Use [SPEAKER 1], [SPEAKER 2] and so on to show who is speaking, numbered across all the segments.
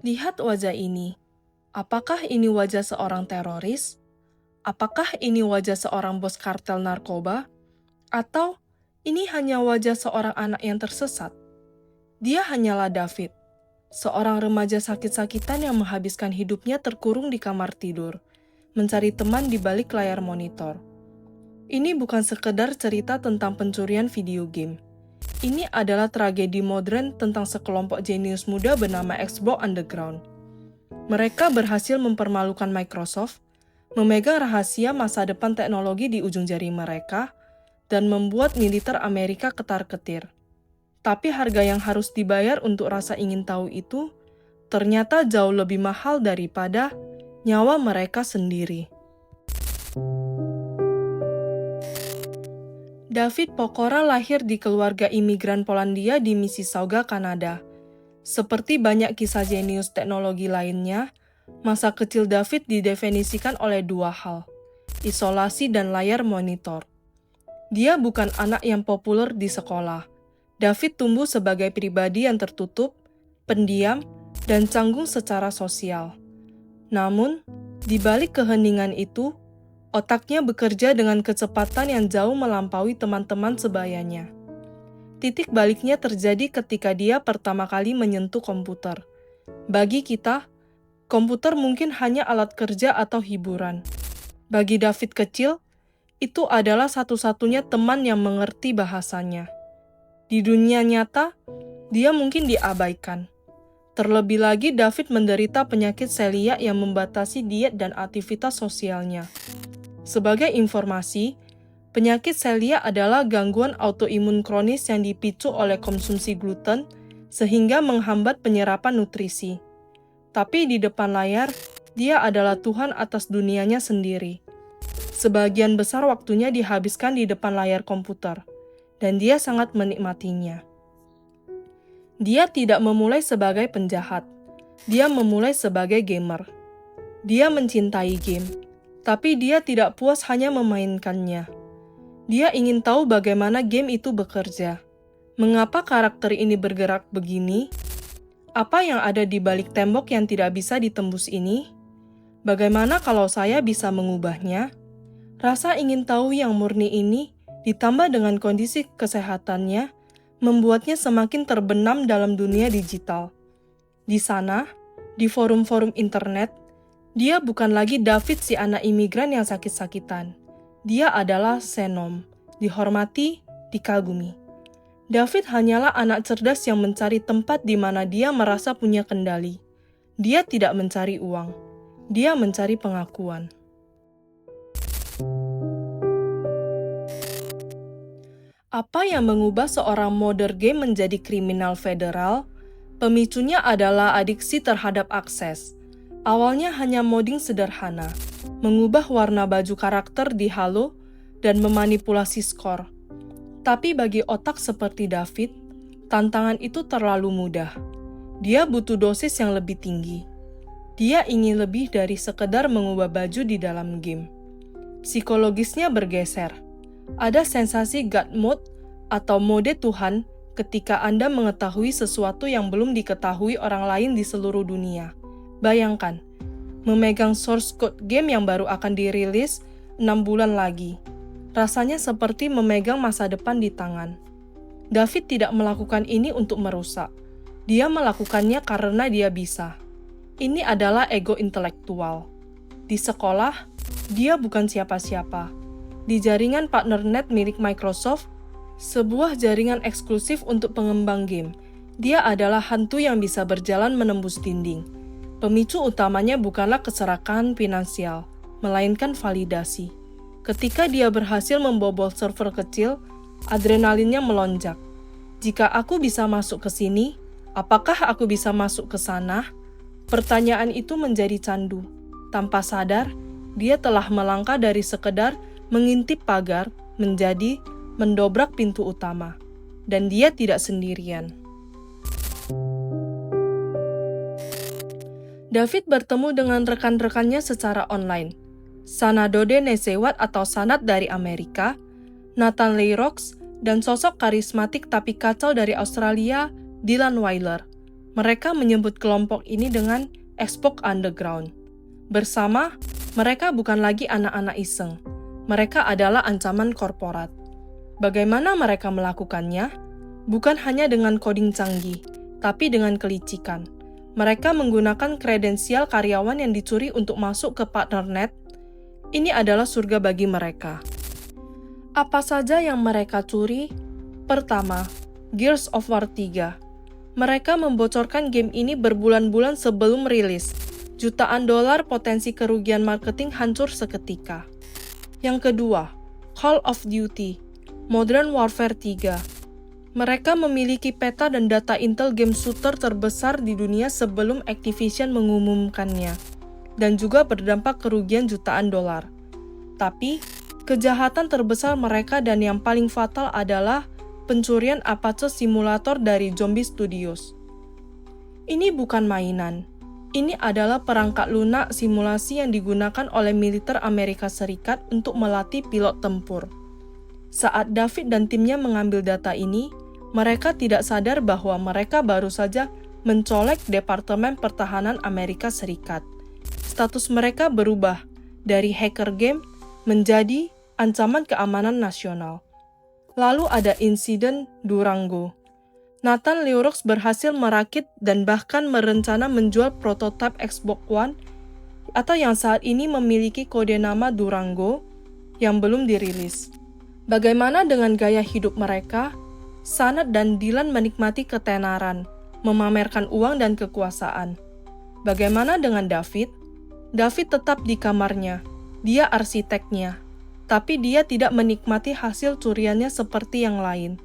[SPEAKER 1] Lihat wajah ini. Apakah ini wajah seorang teroris? Apakah ini wajah seorang bos kartel narkoba? Atau ini hanya wajah seorang anak yang tersesat? Dia hanyalah David, seorang remaja sakit-sakitan yang menghabiskan hidupnya terkurung di kamar tidur, mencari teman di balik layar monitor. Ini bukan sekedar cerita tentang pencurian video game. Ini adalah tragedi modern tentang sekelompok jenius muda bernama Xbox Underground. Mereka berhasil mempermalukan Microsoft, memegang rahasia masa depan teknologi di ujung jari mereka, dan membuat militer Amerika ketar-ketir. Tapi harga yang harus dibayar untuk rasa ingin tahu itu ternyata jauh lebih mahal daripada nyawa mereka sendiri. David Pokora lahir di keluarga imigran Polandia di Mississauga, Kanada. Seperti banyak kisah jenius teknologi lainnya, masa kecil David didefinisikan oleh dua hal, isolasi dan layar monitor. Dia bukan anak yang populer di sekolah. David tumbuh sebagai pribadi yang tertutup, pendiam, dan canggung secara sosial. Namun, di balik keheningan itu, otaknya bekerja dengan kecepatan yang jauh melampaui teman-teman sebayanya. Titik baliknya terjadi ketika dia pertama kali menyentuh komputer. Bagi kita, komputer mungkin hanya alat kerja atau hiburan. Bagi David kecil, itu adalah satu-satunya teman yang mengerti bahasanya. Di dunia nyata, dia mungkin diabaikan. Terlebih lagi, David menderita penyakit celiak yang membatasi diet dan aktivitas sosialnya. Sebagai informasi, penyakit celiak adalah gangguan autoimun kronis yang dipicu oleh konsumsi gluten sehingga menghambat penyerapan nutrisi. Tapi di depan layar, dia adalah Tuhan atas dunianya sendiri. Sebagian besar waktunya dihabiskan di depan layar komputer, dan dia sangat menikmatinya. Dia tidak memulai sebagai penjahat, dia memulai sebagai gamer. Dia mencintai game, tapi dia tidak puas hanya memainkannya. Dia ingin tahu bagaimana game itu bekerja. Mengapa karakter ini bergerak begini? Apa yang ada di balik tembok yang tidak bisa ditembus ini? Bagaimana kalau saya bisa mengubahnya? Rasa ingin tahu yang murni ini, ditambah dengan kondisi kesehatannya, membuatnya semakin terbenam dalam dunia digital. Di sana, di forum-forum internet, dia bukan lagi David si anak imigran yang sakit-sakitan. Dia adalah Xenom, dihormati, dikagumi. David hanyalah anak cerdas yang mencari tempat di mana dia merasa punya kendali. Dia tidak mencari uang. Dia mencari pengakuan. Apa yang mengubah seorang modder game menjadi kriminal federal? Pemicunya adalah adiksi terhadap akses. Awalnya hanya modding sederhana, mengubah warna baju karakter di Halo, dan memanipulasi skor. Tapi bagi otak seperti David, tantangan itu terlalu mudah. Dia butuh dosis yang lebih tinggi. Dia ingin lebih dari sekedar mengubah baju di dalam game. Psikologisnya bergeser. Ada sensasi God Mode atau mode Tuhan ketika Anda mengetahui sesuatu yang belum diketahui orang lain di seluruh dunia. Bayangkan, memegang source code game yang baru akan dirilis 6 bulan lagi. Rasanya seperti memegang masa depan di tangan. David tidak melakukan ini untuk merusak. Dia melakukannya karena dia bisa. Ini adalah ego intelektual. Di sekolah, dia bukan siapa-siapa. Di jaringan partnernet milik Microsoft, sebuah jaringan eksklusif untuk pengembang game, dia adalah hantu yang bisa berjalan menembus dinding. Pemicu utamanya bukanlah keserakahan finansial, melainkan validasi. Ketika dia berhasil membobol server kecil, adrenalinnya melonjak. Jika aku bisa masuk ke sini, apakah aku bisa masuk ke sana? Pertanyaan itu menjadi candu. Tanpa sadar, dia telah melangkah dari sekedar mengintip pagar menjadi mendobrak pintu utama. Dan dia tidak sendirian. David bertemu dengan rekan-rekannya secara online. Sanadode Nesewat atau Sanat dari Amerika, Nathan Leyrox, dan sosok karismatik tapi kacau dari Australia, Dylan Weiler. Mereka menyebut kelompok ini dengan Xbox Underground. Bersama, mereka bukan lagi anak-anak iseng. Mereka adalah ancaman korporat. Bagaimana mereka melakukannya? Bukan hanya dengan coding canggih, tapi dengan kelicikan. Mereka menggunakan kredensial karyawan yang dicuri untuk masuk ke partnernet. Ini adalah surga bagi mereka. Apa saja yang mereka curi? Pertama, Gears of War 3. Mereka membocorkan game ini berbulan-bulan sebelum rilis. Jutaan dolar potensi kerugian marketing hancur seketika. Yang kedua, Call of Duty, Modern Warfare 3. Mereka memiliki peta dan data intel game shooter terbesar di dunia sebelum Activision mengumumkannya, dan juga berdampak kerugian jutaan dolar. Tapi, kejahatan terbesar mereka dan yang paling fatal adalah pencurian Apache Simulator dari Zombie Studios. Ini bukan mainan. Ini adalah perangkat lunak simulasi yang digunakan oleh militer Amerika Serikat untuk melatih pilot tempur. Saat David dan timnya mengambil data ini, mereka tidak sadar bahwa mereka baru saja mencolek Departemen Pertahanan Amerika Serikat. Status mereka berubah dari hacker game menjadi ancaman keamanan nasional. Lalu ada insiden Durango. Nathan Leroux berhasil merakit dan bahkan merencana menjual prototipe Xbox One atau yang saat ini memiliki kode nama Durango yang belum dirilis. Bagaimana dengan gaya hidup mereka? Sanat dan Dylan menikmati ketenaran, memamerkan uang dan kekuasaan. Bagaimana dengan David? David tetap di kamarnya. Dia arsiteknya. Tapi dia tidak menikmati hasil curiannya seperti yang lain.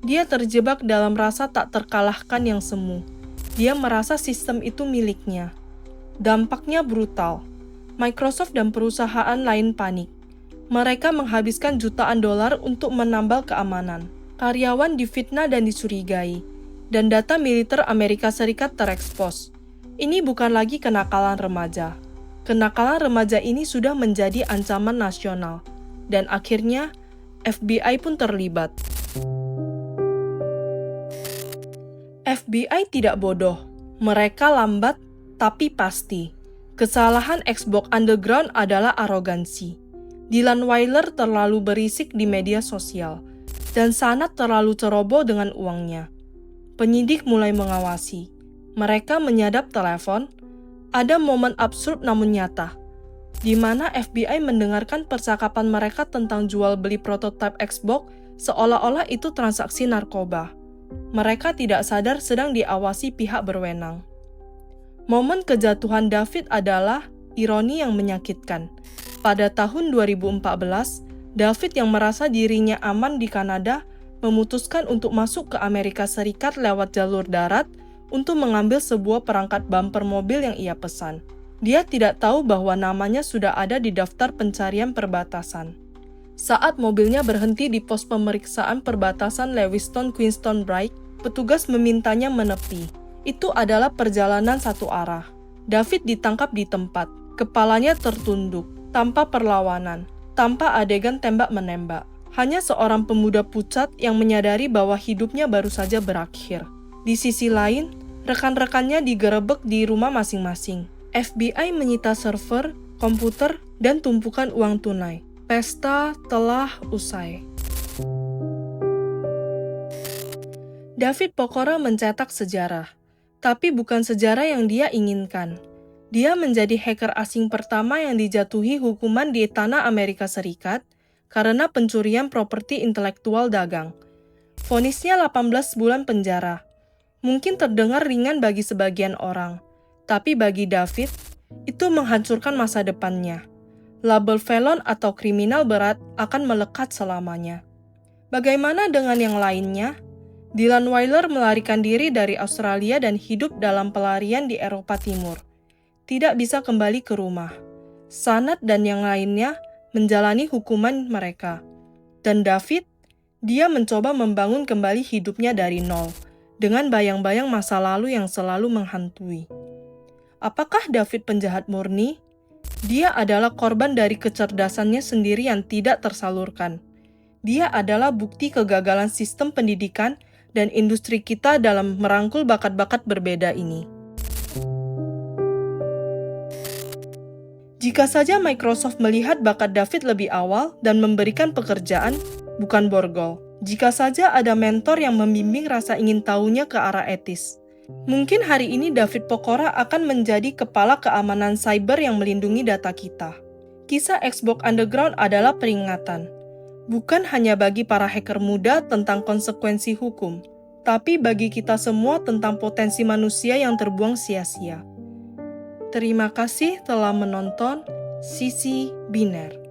[SPEAKER 1] Dia terjebak dalam rasa tak terkalahkan yang semu. Dia merasa sistem itu miliknya. Dampaknya brutal. Microsoft dan perusahaan lain panik. Mereka menghabiskan jutaan dolar untuk menambal keamanan. Karyawan difitnah dan dicurigai. Dan data militer Amerika Serikat terekspos. Ini bukan lagi kenakalan remaja. Kenakalan remaja ini sudah menjadi ancaman nasional. Dan akhirnya, FBI pun terlibat. FBI tidak bodoh. Mereka lambat, tapi pasti. Kesalahan Xbox Underground adalah arogansi. Dylan Weiler terlalu berisik di media sosial, dan Sanat terlalu ceroboh dengan uangnya. Penyidik mulai mengawasi. Mereka menyadap telepon. Ada momen absurd namun nyata, di mana FBI mendengarkan percakapan mereka tentang jual-beli prototipe Xbox seolah-olah itu transaksi narkoba. Mereka tidak sadar sedang diawasi pihak berwenang. Momen kejatuhan David adalah ironi yang menyakitkan. Pada tahun 2014, David yang merasa dirinya aman di Kanada memutuskan untuk masuk ke Amerika Serikat lewat jalur darat untuk mengambil sebuah perangkat bumper mobil yang ia pesan. Dia tidak tahu bahwa namanya sudah ada di daftar pencarian perbatasan. Saat mobilnya berhenti di pos pemeriksaan perbatasan Lewiston Queenston Bright, petugas memintanya menepi. Itu adalah perjalanan satu arah. David ditangkap di tempat, kepalanya tertunduk, tanpa perlawanan, tanpa adegan tembak-menembak. Hanya seorang pemuda pucat yang menyadari bahwa hidupnya baru saja berakhir. Di sisi lain, rekan-rekannya digerebek di rumah masing-masing. FBI menyita server, komputer, dan tumpukan uang tunai. Pesta telah usai. David Pokora mencetak sejarah, tapi bukan sejarah yang dia inginkan. Dia menjadi hacker asing pertama yang dijatuhi hukuman di tanah Amerika Serikat karena pencurian properti intelektual dagang. Vonisnya 18 bulan penjara. Mungkin terdengar ringan bagi sebagian orang, tapi bagi David, itu menghancurkan masa depannya. Label felon atau kriminal berat akan melekat selamanya. Bagaimana dengan yang lainnya? Dylan Weiler melarikan diri dari Australia dan hidup dalam pelarian di Eropa Timur. Tidak bisa kembali ke rumah. Sanat dan yang lainnya menjalani hukuman mereka. Dan David, dia mencoba membangun kembali hidupnya dari nol, dengan bayang-bayang masa lalu yang selalu menghantui. Apakah David penjahat murni? Dia adalah korban dari kecerdasannya sendiri yang tidak tersalurkan. Dia adalah bukti kegagalan sistem pendidikan dan industri kita dalam merangkul bakat-bakat berbeda ini. Jika saja Microsoft melihat bakat David lebih awal dan memberikan pekerjaan, bukan borgol. Jika saja ada mentor yang membimbing rasa ingin tahunya ke arah etis. Mungkin hari ini David Pokora akan menjadi kepala keamanan cyber yang melindungi data kita. Kisah Xbox Underground adalah peringatan. Bukan hanya bagi para hacker muda tentang konsekuensi hukum, tapi bagi kita semua tentang potensi manusia yang terbuang sia-sia. Terima kasih telah menonton Sisi Biner.